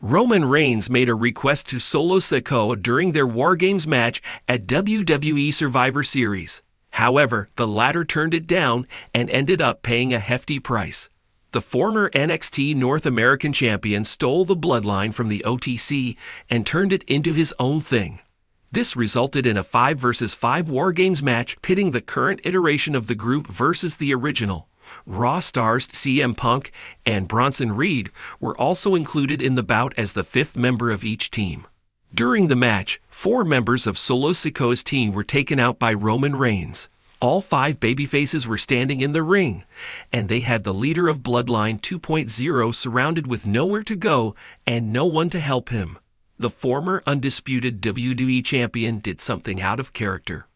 Roman Reigns made a request to Solo Sikoa during their War Games match at WWE Survivor Series. However, the latter turned it down and ended up paying a hefty price. The former NXT North American champion stole the bloodline from the OTC and turned it into his own thing. This resulted in a 5 vs 5 War Games match pitting the current iteration of the group versus the original. Raw stars CM Punk and Bronson Reed were also included in the bout as the 5th member of each team. During the match, 4 members of Solo Sikoa's team were taken out by Roman Reigns. All 5 babyfaces were standing in the ring, and they had the leader of Bloodline 2.0 surrounded with nowhere to go and no one to help him. The former undisputed WWE champion did something out of character.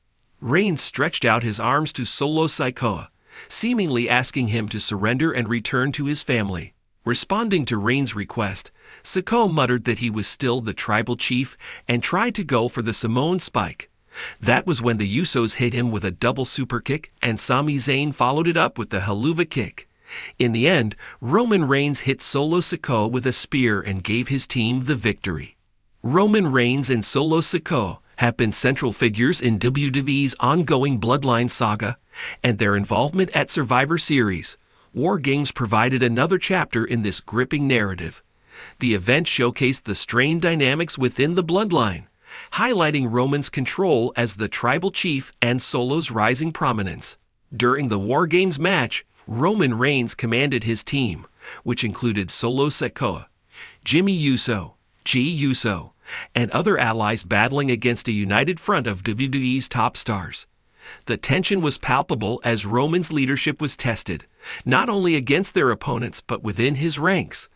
Reigns stretched out his arms to Solo Sikoa, seemingly asking him to surrender and return to his family. Responding to Reigns' request, Sikoa muttered that he was still the tribal chief and tried to go for the Samoan spike. That was when the Usos hit him with a double super kick and Sami Zayn followed it up with the Helluva kick. In the end, Roman Reigns hit Solo Sikoa with a spear and gave his team the victory. Roman Reigns and Solo Sikoa have been central figures in WWE's ongoing Bloodline saga, and their involvement at Survivor Series War Games provided another chapter in this gripping narrative. The event showcased the strained dynamics within the Bloodline, highlighting Roman's control as the tribal chief and Solo's rising prominence. During the War Games match, Roman Reigns commanded his team, which included Solo Sikoa, Jimmy Uso, Jey Uso, and other allies battling against a united front of WWE's top stars. The tension was palpable as Roman's leadership was tested, not only against their opponents but within his ranks.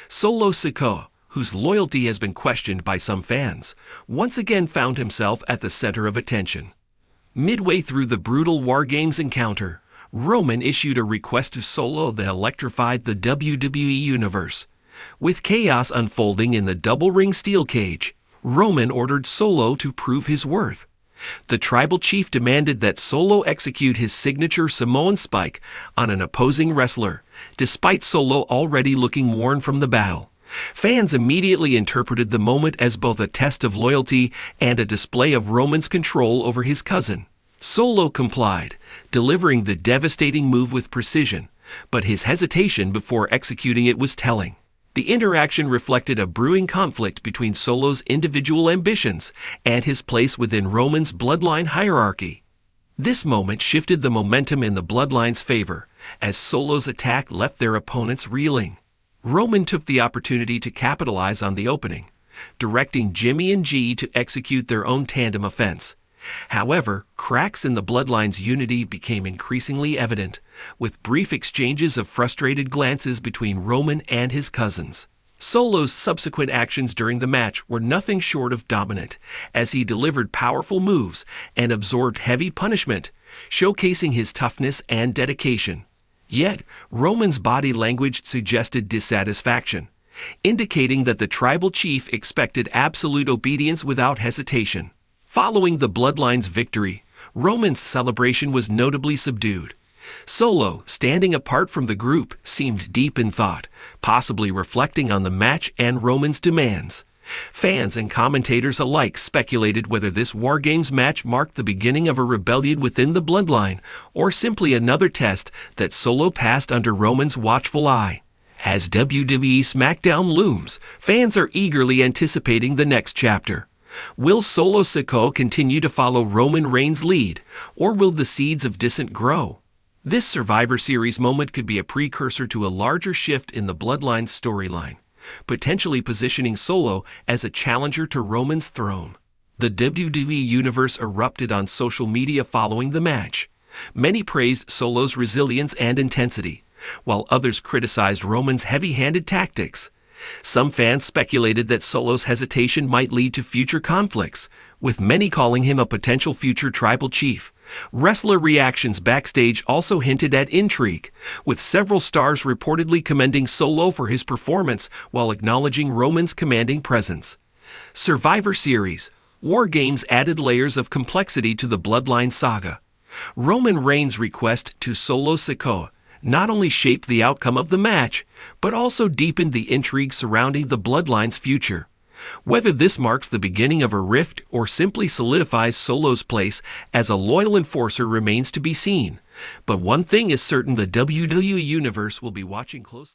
Solo Sikoa, whose loyalty has been questioned by some fans, once again found himself at the center of attention. Midway through the brutal War Games encounter, Roman issued a request to Solo that electrified the WWE Universe. With chaos unfolding in the double-ring steel cage, Roman ordered Solo to prove his worth. The tribal chief demanded that Solo execute his signature Samoan spike on an opposing wrestler, despite Solo already looking worn from the battle. Fans immediately interpreted the moment as both a test of loyalty and a display of Roman's control over his cousin. Solo complied, delivering the devastating move with precision, but his hesitation before executing it was telling. The interaction reflected a brewing conflict between Solo's individual ambitions and his place within Roman's bloodline hierarchy. This moment shifted the momentum in the bloodline's favor, as Solo's attack left their opponents reeling. Roman took the opportunity to capitalize on the opening, directing Jimmy and Jey to execute their own tandem offense. However, cracks in the bloodline's unity became increasingly evident, with brief exchanges of frustrated glances between Roman and his cousins. Solo's subsequent actions during the match were nothing short of dominant, as he delivered powerful moves and absorbed heavy punishment, showcasing his toughness and dedication. Yet, Roman's body language suggested dissatisfaction, indicating that the tribal chief expected absolute obedience without hesitation. Following the bloodline's victory, Roman's celebration was notably subdued. Solo, standing apart from the group, seemed deep in thought, possibly reflecting on the match and Roman's demands. Fans and commentators alike speculated whether this War Games match marked the beginning of a rebellion within the bloodline, or simply another test that Solo passed under Roman's watchful eye. As WWE SmackDown looms, fans are eagerly anticipating the next chapter. Will Solo Sikoa continue to follow Roman Reigns' lead, or will the seeds of dissent grow? This Survivor Series moment could be a precursor to a larger shift in the Bloodline's storyline, potentially positioning Solo as a challenger to Roman's throne. The WWE Universe erupted on social media following the match. Many praised Solo's resilience and intensity, while others criticized Roman's heavy-handed tactics. Some fans speculated that Solo's hesitation might lead to future conflicts, with many calling him a potential future tribal chief. Wrestler reactions backstage also hinted at intrigue, with several stars reportedly commending Solo for his performance while acknowledging Roman's commanding presence. Survivor Series War Games added layers of complexity to the Bloodline saga. Roman Reigns' request to Solo Sikoa, not only shaped the outcome of the match, but also deepened the intrigue surrounding the Bloodline's future. Whether this marks the beginning of a rift or simply solidifies Solo's place as a loyal enforcer remains to be seen. But one thing is certain, the WWE Universe will be watching closely.